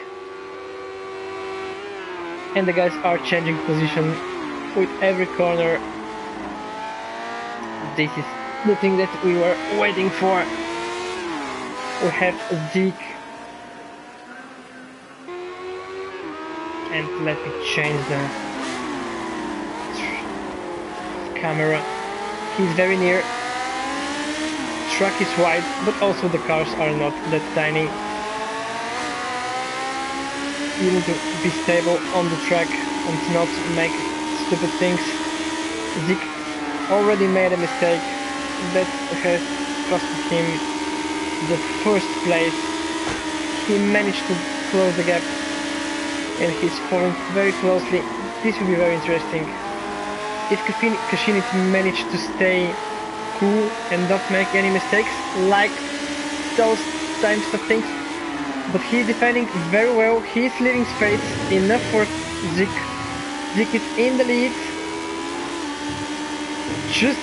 And the guys are changing position with every corner. This is the thing that we were waiting for. We have Zik. And let me change the camera. He's very near. Track is wide, but also the cars are not that tiny. You need to be stable on the track and not make stupid things. Zik already made a mistake that has cost him the first place. He managed to close the gap and he's following very closely. This will be very interesting. If Kashinit managed to stay cool and not make any mistakes like those types of things, but he's defending very well. He's leaving space enough for Zik. Zik is in the lead, just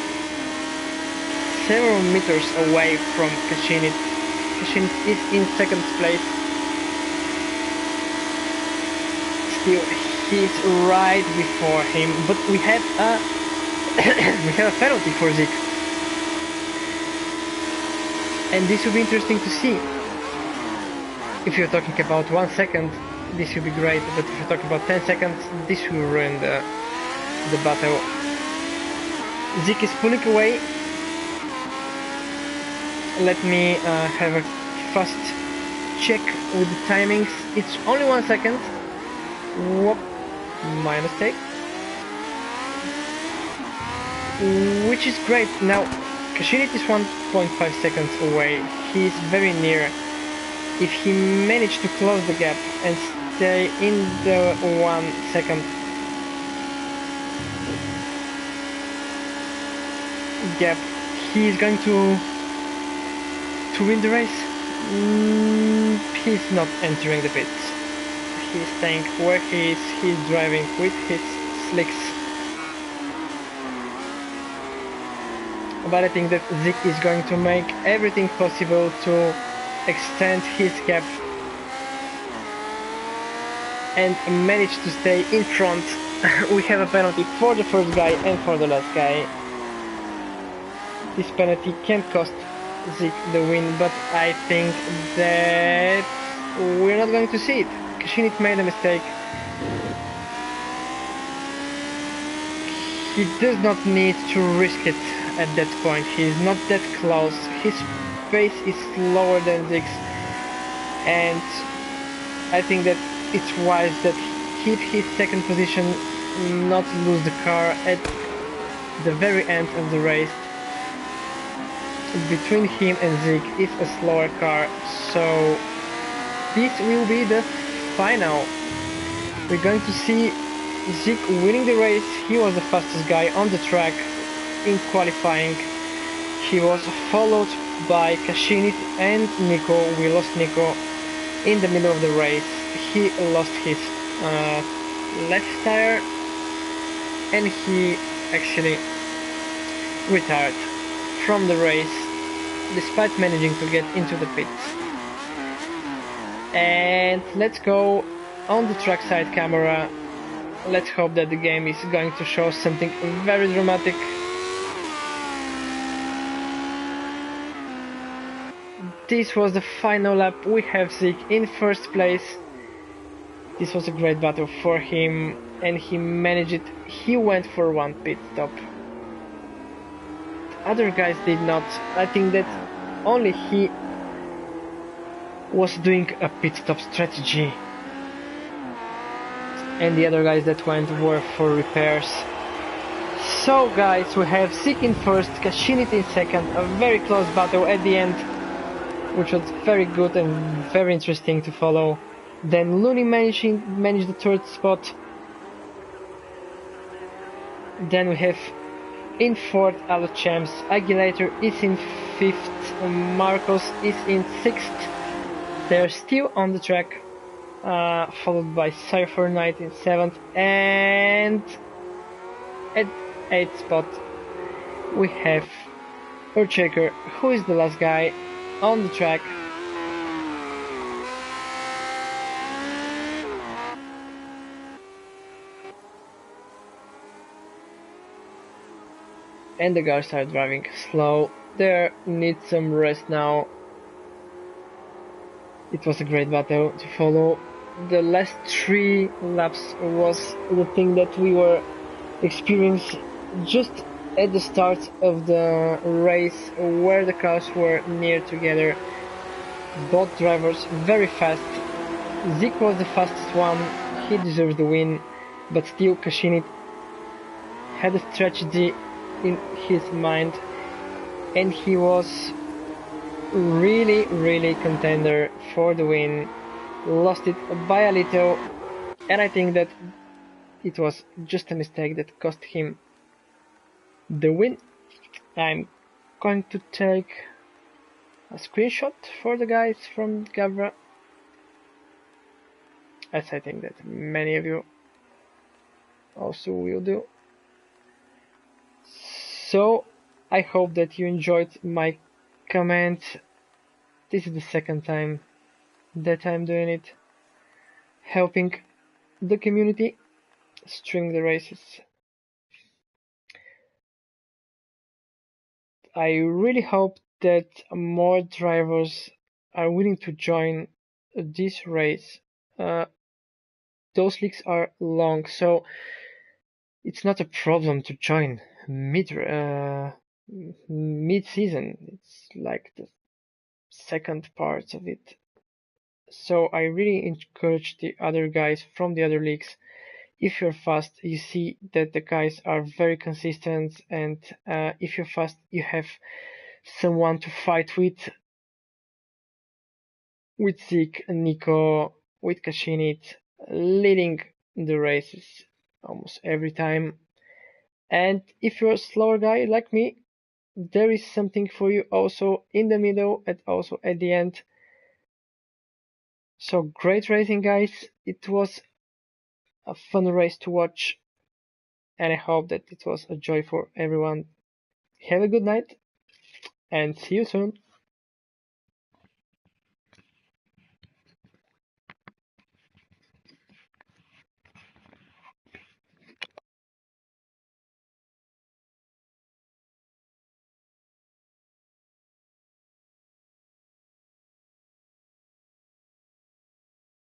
several meters away from Kashinit. Kashinit is in second place. Still, he's right before him, but we have a we have a penalty for Zik, and this will be interesting to see. If you're talking about 1 second, this will be great, but if you're talking about 10 seconds, this will ruin the battle. Zik is pulling away. Let me have a fast check with the timings. It's only 1 second. Whoop, my mistake. Which is great. Now, Kashinit is 1.5 seconds away. He's very near. If he managed to close the gap and stay in the 1 second gap, he is going to win the race. He's not entering the pits. He's staying where he is. He's driving with his slicks. But I think that Zik is going to make everything possible to extend his gap and manage to stay in front. We have a penalty for the first guy and for the last guy. This penalty can cost Zik the win, but I think that we're not going to see it. Kashinit made a mistake. He does not need to risk it at that point. He's not that close. His pace is slower than Zik's, and I think that it's wise that he keep his second position, not lose the car at the very end of the race. Between him and Zik is a slower car, so this will be the final. We're going to see Zik winning the race. He was the fastest guy on the track in qualifying. He was followed by Kashinit and Nico. We lost Nico in the middle of the race. He lost his left tire and he actually retired from the race despite managing to get into the pits. And let's go on the trackside camera. Let's hope that the game is going to show something very dramatic. This was the final lap. We have Zik in first place. This was a great battle for him and he managed it. He went for one pit stop. The other guys did not. I think that only he was doing a pit stop strategy. And the other guys that went were for repairs. So guys, we have Zik in first, Kashinit in second. A very close battle at the end, which was very good and very interesting to follow. Then Looney managed the third spot. Then we have in 4th, Champs. Aguilator is in 5th, Marcos is in 6th. They're still on the track, followed by Cypher Knight in 7th, and at 8th spot we have Earthshaker, who is the last guy on the track. And the guys are driving slow. They need some rest now. It was a great battle to follow. The last 3 laps was the thing that we were experiencing just at the start of the race, where the cars were near together. Both drivers very fast. Zeke was the fastest one, he deserved the win, but still Kashini had a strategy in his mind, and he was really contender for the win. Lost it by a little, and I think that it was just a mistake that cost him the win. I'm going to take a screenshot for the guys from Gavra, as I think that many of you also will do. So I hope that you enjoyed my comment. This is the second time that I'm doing it, helping the community string the races. I really hope that more drivers are willing to join this race. Those leagues are long, so it's not a problem to join mid-season. It's like the second part of it. So I really encourage the other guys from the other leagues. If you're fast, you see that the guys are very consistent, and if you're fast, you have someone to fight with Zeke, Nico, with Kashinit, leading the races almost every time. And if you're a slower guy like me, there is something for you also in the middle and also at the end. So great racing, guys. It was a fun race to watch, and I hope that it was a joy for everyone. Have a good night and see you soon.